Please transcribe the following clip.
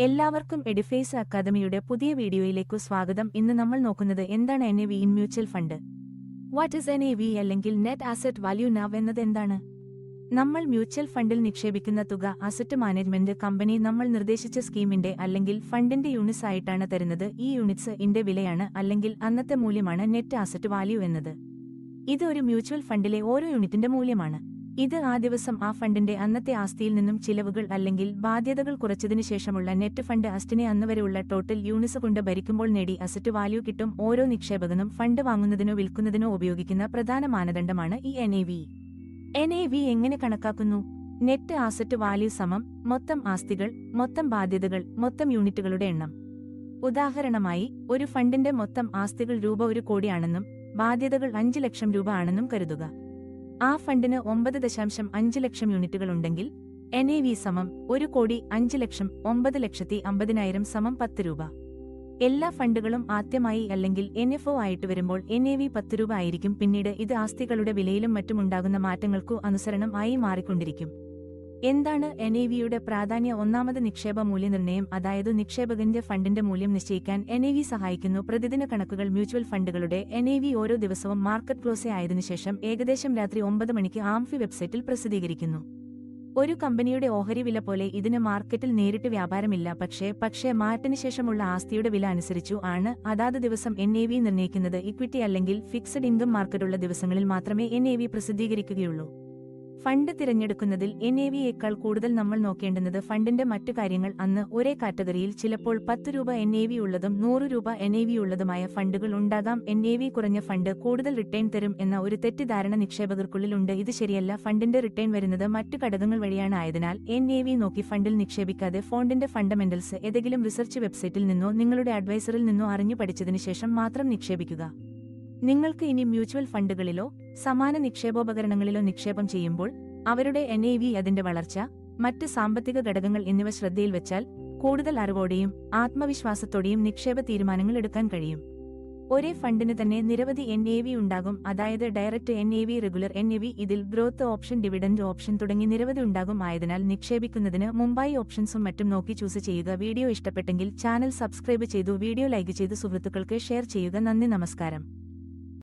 എല്ലാവർക്കും എഡിഫേസ് അക്കാദമിയുടെ പുതിയ വീഡിയോയിലേക്കു സ്വാഗതം. ഇന്ന് നമ്മൾ നോക്കുന്നത് എന്താണ് NAV in mutual fund. What is NAV അല്ലെങ്കിൽ നെറ്റ് ആസറ്റ് വാല്യൂ നാവ് എന്നത് എന്താണ്? നമ്മൾ മ്യൂച്വൽ ഫണ്ടിൽ നിക്ഷേപിക്കുന്ന തുക അസറ്റ് മാനേജ്മെന്റ് കമ്പനി നമ്മൾ നിർദ്ദേശിച്ച സ്കീമിന്റെ അല്ലെങ്കിൽ ഫണ്ടിന്റെ യൂണിറ്റ്സ് ആയിട്ടാണ് തരുന്നത്. ഈ യൂണിറ്റ്സ് ഇന്റെ വിലയാണ് അല്ലെങ്കിൽ അന്നത്തെ മൂല്യമാണ് നെറ്റ് ആസറ്റ് വാല്യൂ എന്നത്. ഇത് ഒരു മ്യൂച്വൽ ഫണ്ടിലെ ഓരോ യൂണിറ്റിന്റെ മൂല്യമാണ്. ഇത് ആ ദിവസം ആ ഫണ്ടിന്റെ അന്നത്തെ ആസ്തിയിൽ നിന്നും ചിലവുകൾ അല്ലെങ്കിൽ ബാധ്യതകൾ കുറച്ചതിനു ശേഷമുള്ള നെറ്റ് ഫണ്ട് അസ്റ്റിനെ അന്നുവരെയുള്ള ടോട്ടൽ യൂണിറ്റ്സ് കൊണ്ട് ഭരിക്കുമ്പോൾ നേടി അസറ്റ് വാല്യൂ കിട്ടും. ഓരോ നിക്ഷേപകനും ഫണ്ട് വാങ്ങുന്നതിനോ വിൽക്കുന്നതിനോ ഉപയോഗിക്കുന്ന പ്രധാന മാനദണ്ഡമാണ് ഈ NAV. NAV എങ്ങനെ കണക്കാക്കുന്നു? നെറ്റ് ആസറ്റ് വാല്യൂ സമം മൊത്തം ആസ്തികൾ, മൊത്തം ബാധ്യതകൾ, മൊത്തം യൂണിറ്റുകളുടെ എണ്ണം. ഉദാഹരണമായി, ഒരു ഫണ്ടിന്റെ മൊത്തം ആസ്തികൾ രൂപ 1 കോടിയാണെന്നും ബാധ്യതകൾ 5 ലക്ഷം രൂപ ആണെന്നും കരുതുക. ആ ഫണ്ടിന് 9.5 ലക്ഷം യൂണിറ്റുകൾ ഉണ്ടെങ്കിൽ NAV സമം 1 കോടി 5 ലക്ഷം 9,50,000 സമം 10 രൂപ. എല്ലാ ഫണ്ടുകളും ആദ്യമായി അല്ലെങ്കിൽ NFO ആയിട്ട് വരുമ്പോൾ NAV 10 രൂപ ആയിരിക്കും. പിന്നീട് ഇത് ആസ്തികളുടെ വിലയിലും മറ്റുമുണ്ടാകുന്ന മാറ്റങ്ങൾക്കു അനുസരണം ആയി മാറിക്കൊണ്ടിരിക്കും. എന്താണ് NAVയുടെ പ്രാധാന്യം? ഒന്നാമത് നിക്ഷേപ മൂല്യനിർണ്ണയം, അതായത് നിക്ഷേപകന്റെ ഫണ്ടിന്റെ മൂല്യം നിശ്ചയിക്കാൻ NAV സഹായിക്കുന്നു. പ്രതിദിന കണക്കുകൾ മ്യൂച്വൽ ഫണ്ടുകളുടെ NAV ഓരോ ദിവസവും മാർക്കറ്റ് ക്ലോസ് ആയതിനുശേഷം ഏകദേശം രാത്രി 9 മണിക്ക് ആംഫി വെബ്സൈറ്റിൽ പ്രസിദ്ധീകരിക്കുന്നു. ഒരു കമ്പനിയുടെ ഓഹരി വില പോലെ ഇതിന് മാർക്കറ്റിൽ നേരിട്ട് വ്യാപാരമില്ല. പക്ഷേ മാറ്റിന് ശേഷമുള്ള ആസ്തിയുടെ വില അനുസരിച്ചു ആണ് അതാത് ദിവസം NAV നിർണ്ണയിക്കുന്നത്. ഇക്വിറ്റി അല്ലെങ്കിൽ ഫിക്സഡ് ഇൻകം മാർക്കറ്റുള്ള ദിവസങ്ങളിൽ മാത്രമേ NAV പ്രസിദ്ധീകരിക്കുകയുള്ളൂ. ഫണ്ട് തിരഞ്ഞെടുക്കുന്നതിൽ NAVയേക്കാൾ കൂടുതൽ നമ്മൾ നോക്കേണ്ടുന്നത് ഫണ്ടിന്റെ മറ്റു കാര്യങ്ങൾ. അന്ന് ഒരേ കാറ്റഗറിയിൽ ചിലപ്പോൾ 10 രൂപ NAV ഉള്ളതും 100 രൂപ NAV ഉള്ളതുമായ ഫണ്ടുകൾ ഉണ്ടാകാം. NAV കുറഞ്ഞ ഫണ്ട് കൂടുതൽ റിട്ടേൺ തരും എന്ന ഒരു തെറ്റിദ്ധാരണ നിക്ഷേപകർക്കുള്ളിലുണ്ട്. ഇത് ശരിയല്ല. ഫണ്ടിന്റെ റിട്ടേൺ വരുന്നത് മറ്റു ഘടകങ്ങൾ വഴിയാണ്. ആയതിനാൽ NAV നോക്കി ഫണ്ടിൽ നിക്ഷേപിക്കാതെ ഫണ്ടിന്റെ ഫണ്ടമെന്റൽസ് ഏതെങ്കിലും റിസർച്ച് വെബ്സൈറ്റിൽ നിന്നോ നിങ്ങളുടെ അഡ്വൈസറിൽ നിന്നോ അറിഞ്ഞു പഠിച്ചതിനു ശേഷം മാത്രം നിക്ഷേപിക്കുക. നിങ്ങൾക്ക് ഇനി മ്യൂച്വൽ ഫണ്ടുകളിലോ സമാന നിക്ഷേപോപകരണങ്ങളിലോ നിക്ഷേപം ചെയ്യുമ്പോൾ അവരുടെ NAV, അതിന്റെ വളർച്ച, മറ്റ് സാമ്പത്തിക ഘടകങ്ങൾ എന്നിവ ശ്രദ്ധയിൽ വെച്ചാൽ കൂടുതൽ അറിവോടെയും ആത്മവിശ്വാസത്തോടെയും നിക്ഷേപ തീരുമാനങ്ങൾ എടുക്കാൻ കഴിയും. ഒരേ ഫണ്ടിന് തന്നെ നിരവധി NAV ഉണ്ടാകും, അതായത് ഡയറക്റ്റ് NAV, റെഗുലർ NAV, ഇതിൽ ഗ്രോത്ത് ഓപ്ഷൻ, ഡിവിഡൻഡ് ഓപ്ഷൻ തുടങ്ങി നിരവധി ഉണ്ടാകും. ആയതിനാൽ നിക്ഷേപിക്കുന്നതിന് മുമ്പായി ഓപ്ഷൻസും മറ്റും നോക്കി ചൂസ് ചെയ്യുക. വീഡിയോ ഇഷ്ടപ്പെട്ടെങ്കിൽ ചാനൽ സബ്സ്ക്രൈബ് ചെയ്തു വീഡിയോ ലൈക്ക് ചെയ്ത് സുഹൃത്തുക്കൾക്ക് ഷെയർ ചെയ്യുക. നന്ദി, നമസ്കാരം.